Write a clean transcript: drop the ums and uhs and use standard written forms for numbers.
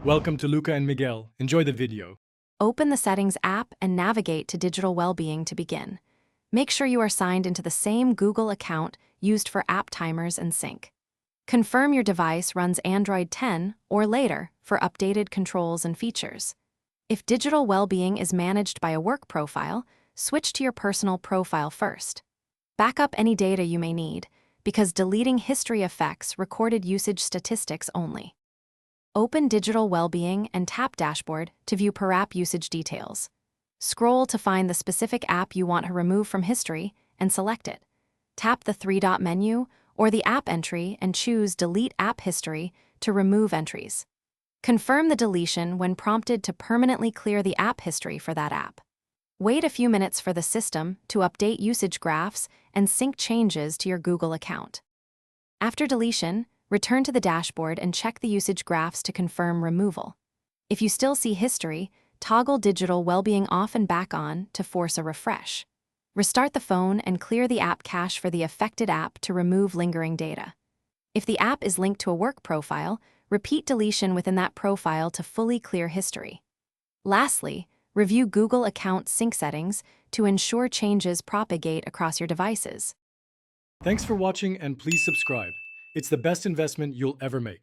Welcome to Luca and Miguel. Enjoy the video. Open the Settings app and navigate to Digital Wellbeing to begin. Make sure you are signed into the same Google account used for app timers and sync. Confirm your device runs Android 10 or later for updated controls and features. If Digital Wellbeing is managed by a work profile, switch to your personal profile first. Back up any data you may need, because deleting history affects recorded usage statistics only. Open Digital Wellbeing and tap Dashboard to view per-app usage details. Scroll to find the specific app you want to remove from history and select it. Tap the three-dot menu or the app entry and choose Delete App History to remove entries. Confirm the deletion when prompted to permanently clear the app history for that app. Wait a few minutes for the system to update usage graphs and sync changes to your Google account. After deletion, return to the dashboard and check the usage graphs to confirm removal. If you still see history, toggle Digital Wellbeing off and back on to force a refresh. Restart the phone and clear the app cache for the affected app to remove lingering data. If the app is linked to a work profile, repeat deletion within that profile to fully clear history. Lastly, review Google account sync settings to ensure changes propagate across your devices. Thanks for watching and please subscribe. It's the best investment you'll ever make.